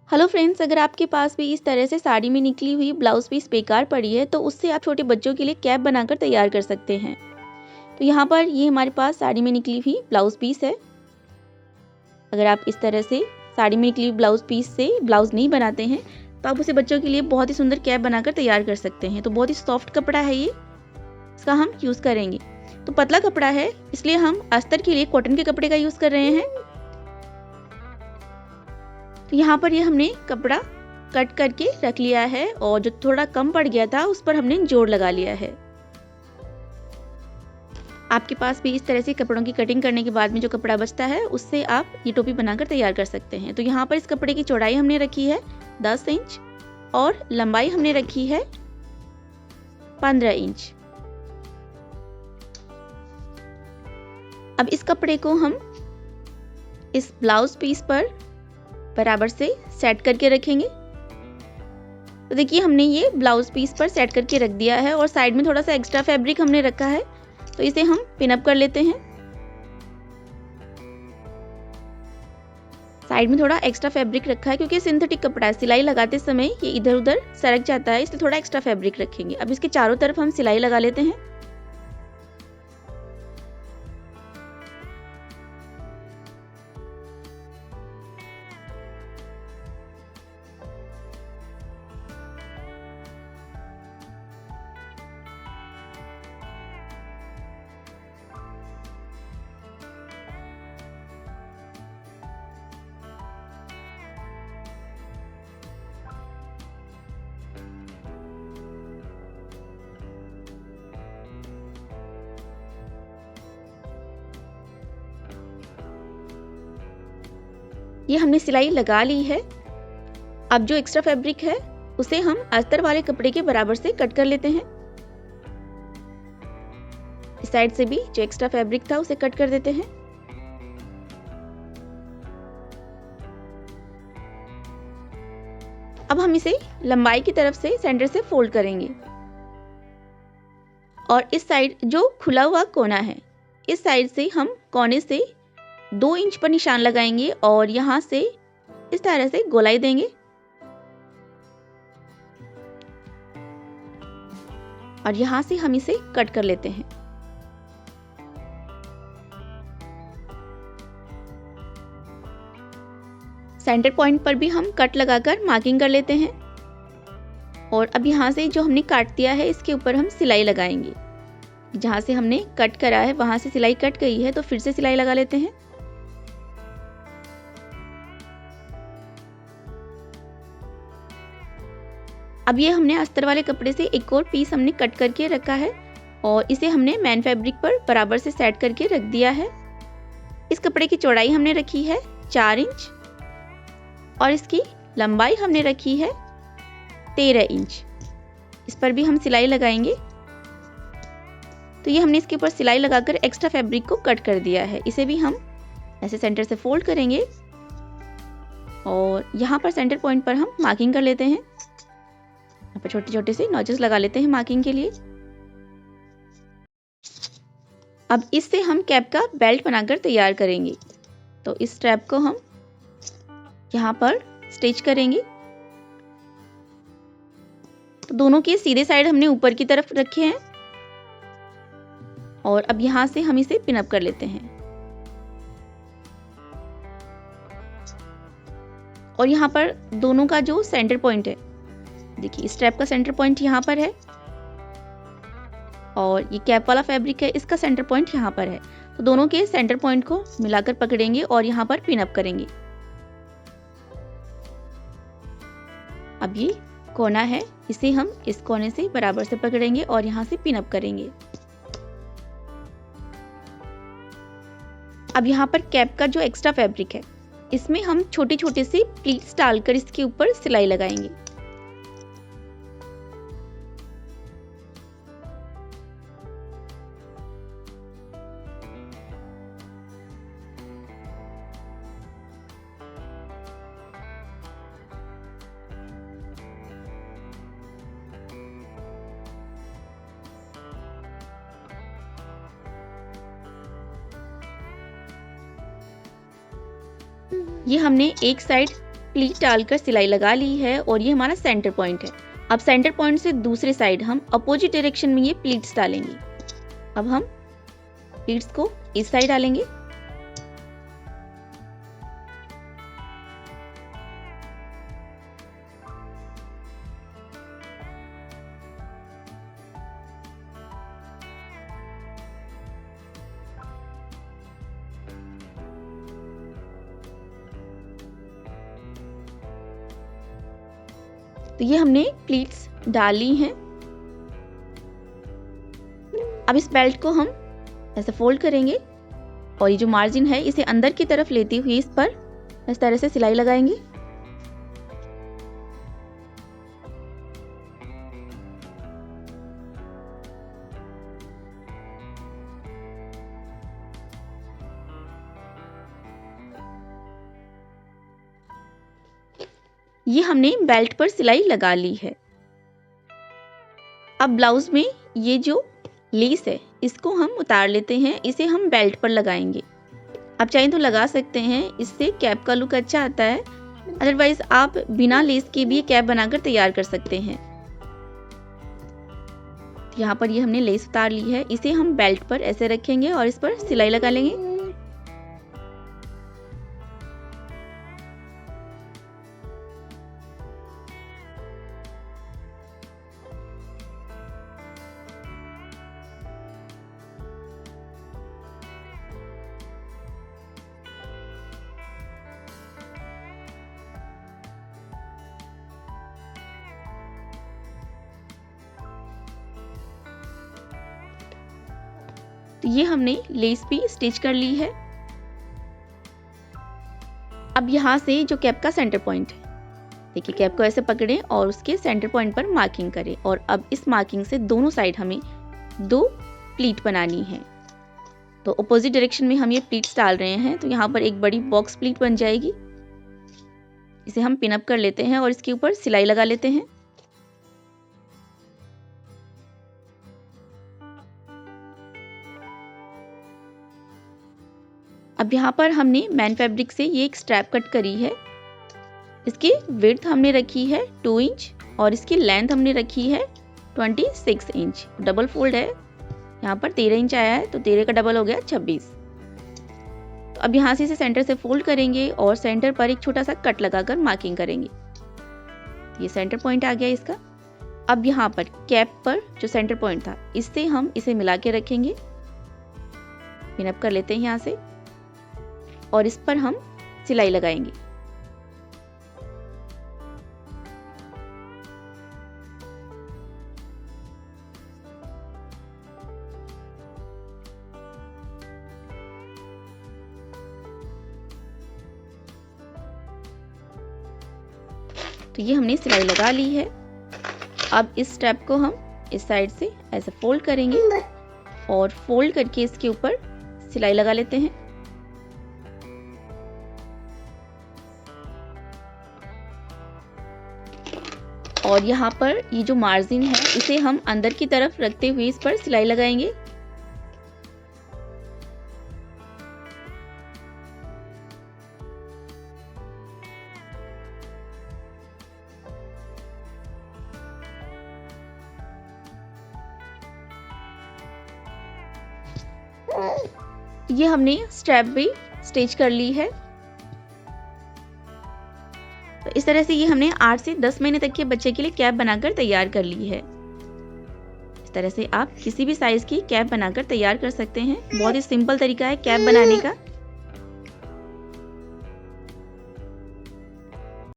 Hello friends, अगर आपके पास भी इस तरह से साड़ी में निकली हुई ब्लाउज पीस बेकार पड़ी है तो उससे आप छोटे बच्चों के लिए कैप बनाकर तैयार कर सकते हैं। तो यहाँ पर ये हमारे पास साड़ी में निकली हुई ब्लाउज पीस है। अगर आप इस तरह से साड़ी में निकली हुई ब्लाउज पीस से ब्लाउज नहीं बनाते हैं तो आप उसे बच्चों के लिए बहुत ही सुंदर कैप बनाकर तैयार कर सकते हैं। तो बहुत ही सॉफ्ट कपड़ा है ये, इसका हम यूज़ करेंगे। तो पतला कपड़ा है इसलिए हम अस्तर के लिए कॉटन के कपड़े का यूज़ कर रहे हैं। तो यहाँ पर ये हमने कपड़ा कट करके रख लिया है और जो थोड़ा कम पड़ गया था उस पर हमने जोड़ लगा लिया है। आपके पास भी इस तरह से कपड़ों की कटिंग करने के बाद में जो कपड़ा बचता है उससे आप ये टोपी बनाकर तैयार कर सकते हैं। तो यहाँ पर इस कपड़े की चौड़ाई हमने रखी है 10 इंच और लंबाई हमने रखी है 15 इंच। अब इस कपड़े को हम इस ब्लाउज पीस पर बराबर से सेट करके रखेंगे। तो देखिए हमने ये ब्लाउज पीस पर सेट करके रख दिया है और साइड में थोड़ा सा एक्स्ट्रा फैब्रिक हमने रखा है तो इसे हम पिन अप कर लेते हैं। साइड में थोड़ा एक्स्ट्रा फैब्रिक रखा है क्योंकि सिंथेटिक कपड़ा है, सिलाई लगाते समय ये इधर उधर सरक जाता है, इसलिए थोड़ा एक्स्ट्रा फैब्रिक रखेंगे। अब इसके चारों तरफ हम सिलाई लगा लेते हैं। ये हमने सिलाई लगा ली है। अब जो एक्स्ट्रा फैब्रिक है उसे हम अस्तर वाले कपड़े के बराबर से कट कर लेते हैं। इस साइड से भी जो एक्स्ट्रा फैब्रिक था उसे कट कर देते हैं। अब हम इसे लंबाई की तरफ से सेंटर से फोल्ड करेंगे और इस साइड जो खुला हुआ कोना है इस साइड से हम कोने से 2 इंच पर निशान लगाएंगे और यहाँ से इस तरह से गोलाई देंगे और यहाँ से हम इसे कट कर लेते हैं। सेंटर पॉइंट पर भी हम कट लगाकर मार्किंग कर लेते हैं और अब यहाँ से जो हमने काट दिया है इसके ऊपर हम सिलाई लगाएंगे। जहाँ से हमने कट करा है वहाँ से सिलाई कट गई है तो फिर से सिलाई लगा लेते हैं। अब ये हमने अस्तर वाले कपड़े से एक और पीस हमने कट करके रखा है और इसे हमने मैन फैब्रिक पर बराबर से सेट करके रख दिया है। इस कपड़े की चौड़ाई हमने रखी है 4 इंच और इसकी लंबाई हमने रखी है 13 इंच। इस पर भी हम सिलाई लगाएंगे। तो ये हमने इसके ऊपर सिलाई लगाकर एक्स्ट्रा फैब्रिक को कट कर दिया है। इसे भी हम ऐसे सेंटर से फोल्ड करेंगे और यहाँ पर सेंटर पॉइंट पर हम मार्किंग कर लेते हैं। यहाँ पर छोटे छोटे से नॉचेस लगा लेते हैं मार्किंग के लिए। अब इससे हम कैप का बेल्ट बनाकर तैयार करेंगे। तो इस स्ट्रैप को हम यहाँ पर स्टिच करेंगे। तो दोनों के सीधे साइड हमने ऊपर की तरफ रखे हैं और अब यहाँ से हम इसे पिन अप कर लेते हैं और यहाँ पर दोनों का जो सेंटर पॉइंट है, देखिए स्ट्रैप का सेंटर पॉइंट यहाँ पर है और ये कैप वाला फैब्रिक है इसका सेंटर पॉइंट यहाँ पर है। तो दोनों के सेंटर पॉइंट को मिलाकर पकड़ेंगे और यहाँ पर पिन अप करेंगे। अब ये कोना है इसे हम इस कोने से बराबर से पकड़ेंगे और यहाँ से पिन अप करेंगे। अब यहाँ पर कैप का जो एक्स्ट्रा फैब्रिक है इसमें हम छोटे छोटे से प्लीट्स डालकर इसके ऊपर सिलाई लगाएंगे। ये हमने एक साइड प्लीट डालकर सिलाई लगा ली है और ये हमारा सेंटर पॉइंट है। अब सेंटर पॉइंट से दूसरी साइड हम अपोजिट डायरेक्शन में ये प्लीट्स डालेंगे। अब हम प्लीट्स को इस साइड डालेंगे। तो ये हमने प्लीट्स डाली हैं। अब इस बेल्ट को हम ऐसे फोल्ड करेंगे और ये जो मार्जिन है इसे अंदर की तरफ लेते हुए इस पर इस तरह से सिलाई लगाएंगे। ये हमने बेल्ट पर सिलाई लगा ली है। अब ब्लाउज में ये जो लेस है इसको हम उतार लेते हैं, इसे हम बेल्ट पर लगाएंगे। आप चाहें तो लगा सकते हैं, इससे कैप का लुक अच्छा आता है। अदरवाइज आप बिना लेस के भी कैप बनाकर तैयार कर सकते हैं। यहाँ पर ये हमने लेस उतार ली है, इसे हम बेल्ट पर ऐसे रखेंगे और इस पर सिलाई लगा लेंगे। तो ये हमने लेस भी स्टिच कर ली है। अब यहाँ से जो कैप का सेंटर पॉइंट है, देखिए कैप को ऐसे पकड़ें और उसके सेंटर पॉइंट पर मार्किंग करें और अब इस मार्किंग से दोनों साइड हमें 2 प्लीट बनानी है। तो अपोजिट डायरेक्शन में हम ये प्लीट्स डाल रहे हैं, तो यहाँ पर एक बड़ी बॉक्स प्लीट बन जाएगी। इसे हम पिन अप कर लेते हैं और इसके ऊपर सिलाई लगा लेते हैं। अब यहाँ पर हमने मैन फैब्रिक से ये एक स्ट्रैप कट करी है। इसकी विड्थ हमने रखी है 2 इंच और इसकी लेंथ हमने रखी है 26 इंच। डबल फोल्ड है, यहाँ पर 13 इंच आया है तो 13 का डबल हो गया 26। तो अब यहाँ से इसे सेंटर से फोल्ड करेंगे और सेंटर पर एक छोटा सा कट लगाकर मार्किंग करेंगे। ये सेंटर पॉइंट आ गया इसका। अब यहाँ पर कैप पर जो सेंटर पॉइंट था इससे हम इसे मिला के रखेंगे। पिन अप कर लेते हैं यहाँ से और इस पर हम सिलाई लगाएंगे। तो ये हमने सिलाई लगा ली है। अब इस स्टेप को हम इस साइड से ऐसे फोल्ड करेंगे और फोल्ड करके इसके ऊपर सिलाई लगा लेते हैं। और यहाँ पर ये जो मार्जिन है इसे हम अंदर की तरफ रखते हुए इस पर सिलाई लगाएंगे। ये हमने स्ट्रैप भी स्टिच कर ली है। तो इस तरह से ये हमने 8 से 10 महीने तक के बच्चे के लिए कैप बनाकर तैयार कर ली है। इस तरह से आप किसी भी साइज की कैप बनाकर तैयार कर सकते हैं। बहुत ही सिंपल तरीका है कैप बनाने का।